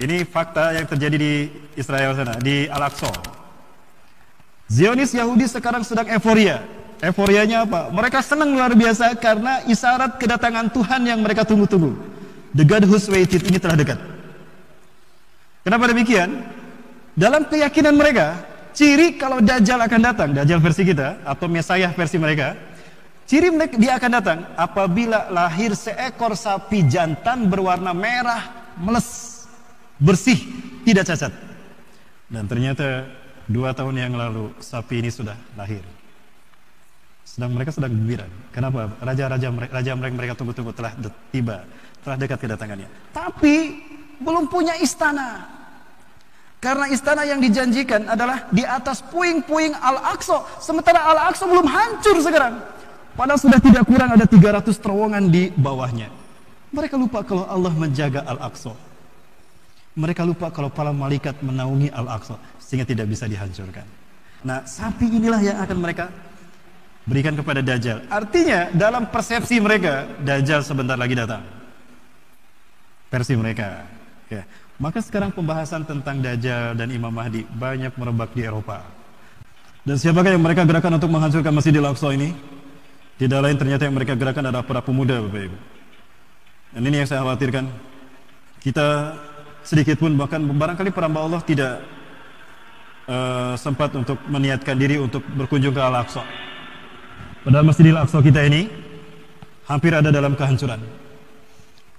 Ini fakta yang terjadi di Israel sana, di Al-Aqsa. Zionis Yahudi sekarang sedang euforia. Euforianya apa? Mereka senang luar biasa karena isyarat kedatangan Tuhan yang mereka tunggu-tunggu. The God who's waited ini telah dekat. Kenapa demikian? Dalam keyakinan mereka, ciri kalau Dajjal akan datang, Dajjal versi kita atau Mesias versi mereka, ciri dia akan datang apabila lahir seekor sapi jantan berwarna merah, meles, bersih, tidak cacat. Dan ternyata 2 tahun yang lalu sapi ini sudah lahir. Mereka sedang gembira. Kenapa? Raja mereka tunggu-tunggu telah tiba, telah dekat kedatangannya. Tapi belum punya istana. Karena istana yang dijanjikan adalah di atas puing-puing Al-Aqsa. Sementara Al-Aqsa belum hancur sekarang. Padahal sudah tidak kurang ada 300 terowongan di bawahnya. Mereka lupa kalau Allah menjaga Al-Aqsa. Mereka lupa kalau para malaikat menaungi Al-Aqsa sehingga tidak bisa dihancurkan. Nah, sapi inilah yang akan mereka berikan kepada Dajjal. Artinya dalam persepsi mereka Dajjal sebentar lagi datang. Versi mereka. Ya. Maka sekarang pembahasan tentang Dajjal dan Imam Mahdi banyak merebak di Eropa. Dan siapakah yang mereka gerakan untuk menghancurkan Masjidil Aqsa ini? Tidak lain ternyata yang mereka gerakan adalah para pemuda, Bapak Ibu. Dan ini yang saya khawatirkan. Kita sedikit pun bahkan barangkali para hamba Allah tidak sempat untuk meniatkan diri untuk berkunjung ke Al-Aqsa. Padahal Masjidil Aqsa kita ini hampir ada dalam kehancuran.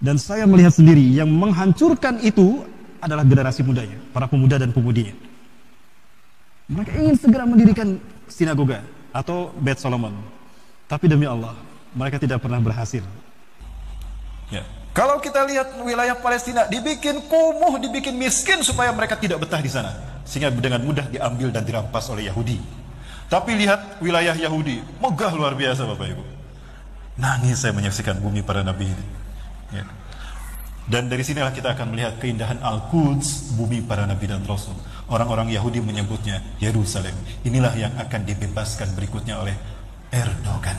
Dan saya melihat sendiri yang menghancurkan itu adalah generasi mudanya, para pemuda dan pemudinya. Mereka ingin segera mendirikan sinagoga atau Bait Solomon. Tapi demi Allah, mereka tidak pernah berhasil. Ya. Kalau kita lihat wilayah Palestina dibikin kumuh, dibikin miskin supaya mereka tidak betah di sana, sehingga dengan mudah diambil dan dirampas oleh Yahudi. Tapi lihat wilayah Yahudi, megah luar biasa Bapak Ibu. Nangis saya menyaksikan bumi para nabi ini. Ya. Dan dari sinilah kita akan melihat keindahan Al-Quds, bumi para nabi dan rasul. Orang-orang Yahudi menyebutnya Yerusalem. Inilah yang akan dibebaskan berikutnya oleh Erdogan.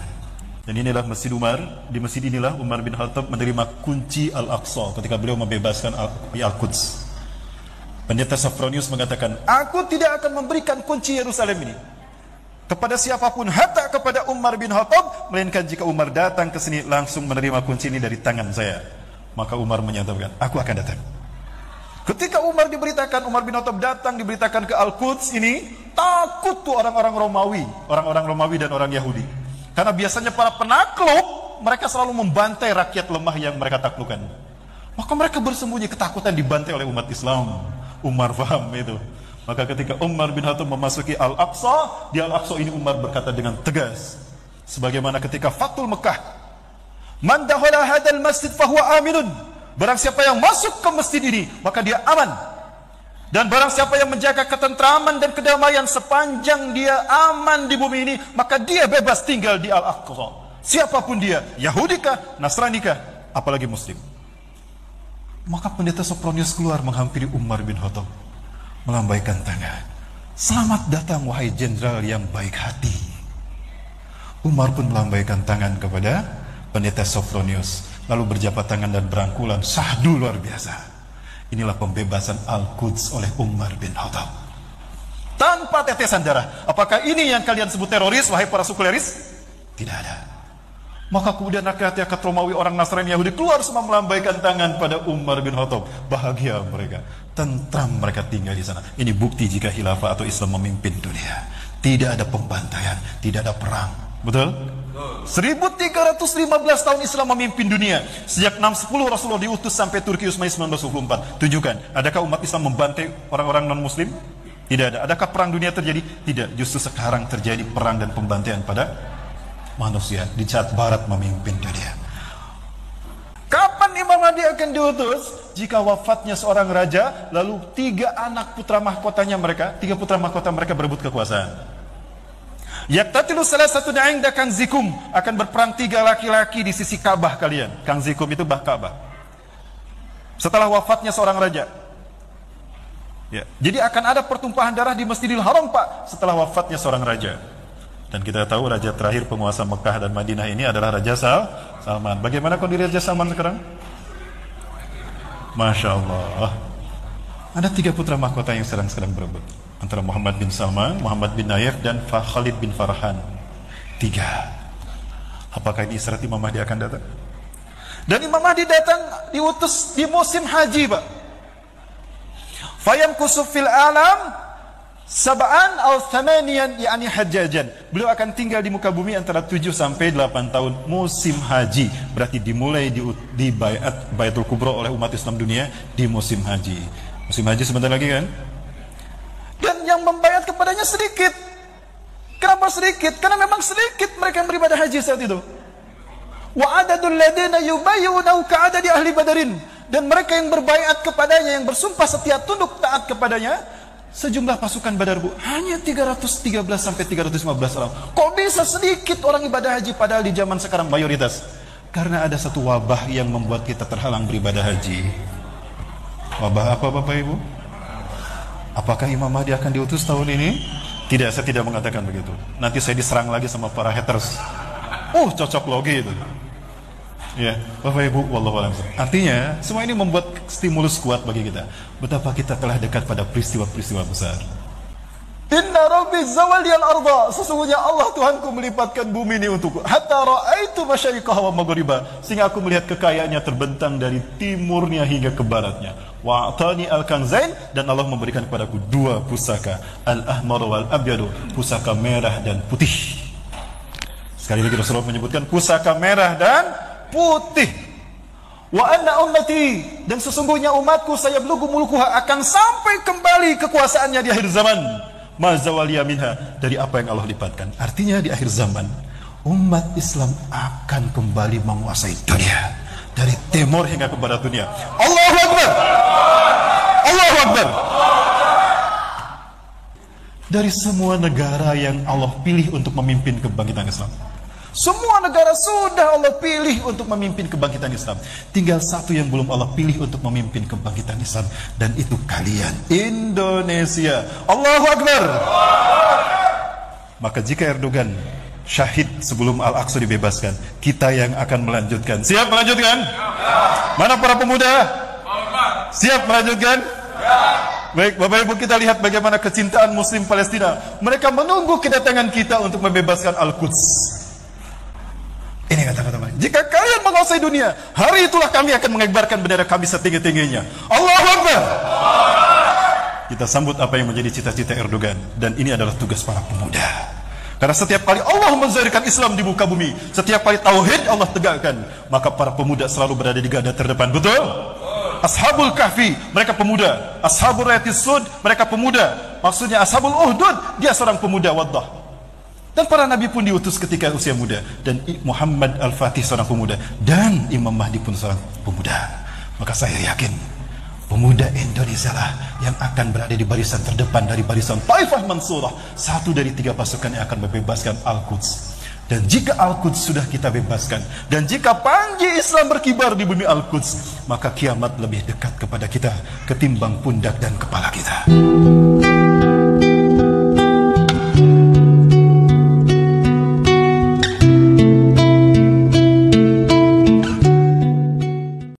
Dan inilah Masjid Umar. Di masjid inilah Umar bin Khattab menerima kunci Al-Aqsa ketika beliau membebaskan Al-Quds. Pendeta Sophronius mengatakan, aku tidak akan memberikan kunci Yerusalem ini kepada siapapun, hatta kepada Umar bin Khattab, melainkan jika Umar datang ke sini langsung menerima kunci ini dari tangan saya. Maka Umar menyatakan, aku akan datang. Ketika Umar diberitakan, Umar bin Khattab datang diberitakan ke Al-Quds ini, takut tuh orang-orang Romawi dan orang Yahudi. Karena biasanya para penakluk, mereka selalu membantai rakyat lemah yang mereka taklukkan. Maka mereka bersembunyi, ketakutan dibantai oleh umat Islam. Umar paham itu. Maka ketika Umar bin Khattab memasuki Al-Aqsa, di Al-Aqsa ini Umar berkata dengan tegas, sebagaimana ketika Fathul Mekah, man dakhala hadzal masjid fahuwa aminun. Barang siapa yang masuk ke masjid ini, maka dia aman. Dan barang siapa yang menjaga ketentraman dan kedamaian sepanjang dia aman di bumi ini, maka dia bebas tinggal di Al-Aqsa. Siapapun dia, Yahudikah, Nasranikah, apalagi Muslim. Maka pendeta Sophronius keluar menghampiri Umar bin Khattab, melambaikan tangan. Selamat datang wahai jenderal yang baik hati. Umar pun melambaikan tangan kepada pendeta Sophronius, lalu berjabat tangan dan berangkulan, sahdu luar biasa. Inilah pembebasan Al-Quds oleh Umar bin Khattab. Tanpa tetesan darah. Apakah ini yang kalian sebut teroris, wahai para sekuleris? Tidak ada. Maka kemudian rakyat Romawi, orang Nasrani, Yahudi keluar semua melambaikan tangan pada Umar bin Khattab. Bahagia mereka, tentram mereka tinggal di sana. Ini bukti jika khilafah atau Islam memimpin dunia. Tidak ada pembantaian, tidak ada perang. Betul? 1315 tahun Islam memimpin dunia. Sejak 610 Rasulullah diutus sampai Turki Utsmani 1924. Tunjukkan, adakah umat Islam membantai orang-orang non-muslim? Tidak ada. Adakah perang dunia terjadi? Tidak. Justru sekarang terjadi perang dan pembantaian pada manusia di saat Barat memimpin dunia. Kapan Imam Mahdi akan diutus? Jika wafatnya seorang raja, lalu 3 anak putra mahkotanya mereka, 3 putra mahkota mereka berebut kekuasaan. Yaktatilu salah satu da'inda Kanzikum, akan berperang 3 laki-laki di sisi Ka'bah kalian. Kanzikum itu bah Ka'bah. Setelah wafatnya seorang raja. Ya. Jadi akan ada pertumpahan darah di Masjidil Haram, Pak, setelah wafatnya seorang raja. Dan kita tahu raja terakhir penguasa Mekah dan Madinah ini adalah Raja Salman. Bagaimana kondisi Raja Salman sekarang? Masya Allah. Ada 3 putra mahkota yang sedang berebut antara Muhammad bin Salman, Muhammad bin Nayef, dan Khalid bin Farhan. 3. Apakah ini isyarat Imam Mahdi akan datang? Dan Imam Mahdi datang diutus di musim haji, Pak. Fayam kusuf fil alam sab'an aw thamaniyan, yakni hajjajan. Beliau akan tinggal di muka bumi antara 7 sampai 8 tahun musim haji. Berarti dimulai di Baitul Kubra oleh umat Islam dunia di musim haji. Musim haji sebentar lagi kan? Dan yang membayat kepadanya sedikit. Kenapa sedikit? Karena memang sedikit mereka yang beribadah haji saat itu. Wa adadul ladina yubayyunahu ka'adadi ahli Badarin. Dan mereka yang berbaiat kepadanya, yang bersumpah setia tunduk taat kepadanya, sejumlah pasukan Badar, Bu, hanya 313 sampai 315 orang. Kok bisa sedikit orang ibadah haji padahal di zaman sekarang mayoritas? Karena ada satu wabah yang membuat kita terhalang beribadah haji. Wabah apa, Bapak Ibu? Apakah Imam Mahdi akan diutus tahun ini? Tidak, saya tidak mengatakan begitu. Nanti saya diserang lagi sama para haters. Cocok logi itu. Ya, Bapak Ibu, wallahu a'lam. Artinya, semua ini membuat stimulus kuat bagi kita. Betapa kita telah dekat pada peristiwa-peristiwa besar. Inna rabbi zawaliyal arda, sesungguhnya Allah Tuhanku melipatkan bumi ini untukku. Hatta ra'aitu masyariqaha wa maghriba, sehingga aku melihat kekayaannya terbentang dari timurnya hingga ke baratnya. Wa atani al-kanzain, dan Allah memberikan kepadaku 2 pusaka, al-ahmar wal abyadu, pusaka merah dan putih. Sekali lagi Rasulullah menyebutkan pusaka merah dan putih. Wa anna ummati, dan sesungguhnya umatku saya belugu mulukuha, akan sampai kembali kekuasaannya di akhir zaman. Mazawaliya minha, dari apa yang Allah lipatkan. Artinya di akhir zaman umat Islam akan kembali menguasai dunia dari timur hingga ke barat dunia. Allahu Akbar. Allahu Akbar. Dari semua negara yang Allah pilih untuk memimpin kebangkitan Islam, semua negara sudah Allah pilih untuk memimpin kebangkitan Islam. Tinggal satu yang belum Allah pilih untuk memimpin kebangkitan Islam, dan itu kalian, Indonesia. Allahu Akbar. Maka jika Erdogan syahid sebelum Al-Aqsa dibebaskan, kita yang akan melanjutkan. Siap melanjutkan? Mana para pemuda? Siap melanjutkan? Baik, Bapak Ibu, kita lihat bagaimana kecintaan Muslim Palestina. Mereka menunggu kedatangan kita untuk membebaskan Al-Quds. Ini kata-kata, jika kalian menguasai dunia, hari itulah kami akan mengibarkan bendera kami setinggi-tingginya. Allahu Akbar. Kita sambut apa yang menjadi cita-cita Erdogan, dan ini adalah tugas para pemuda. Karena setiap kali Allah menzahirkan Islam di muka bumi, setiap kali tauhid Allah tegakkan, maka para pemuda selalu berada di garda terdepan. Betul? Ashabul Kahfi, mereka pemuda. Ashabul Rayatis Sud, mereka pemuda. Maksudnya Ashabul Uhdud, dia seorang pemuda. Waddah. Dan para nabi pun diutus ketika usia muda. Dan Muhammad Al-Fatih seorang pemuda. Dan Imam Mahdi pun seorang pemuda. Maka saya yakin pemuda Indonesia lah yang akan berada di barisan terdepan dari barisan Taifah Mansurah, satu dari 3 pasukan yang akan membebaskan Al-Quds. Dan jika Al-Quds sudah kita bebaskan, dan jika panji Islam berkibar di bumi Al-Quds, maka kiamat lebih dekat kepada kita ketimbang pundak dan kepala kita.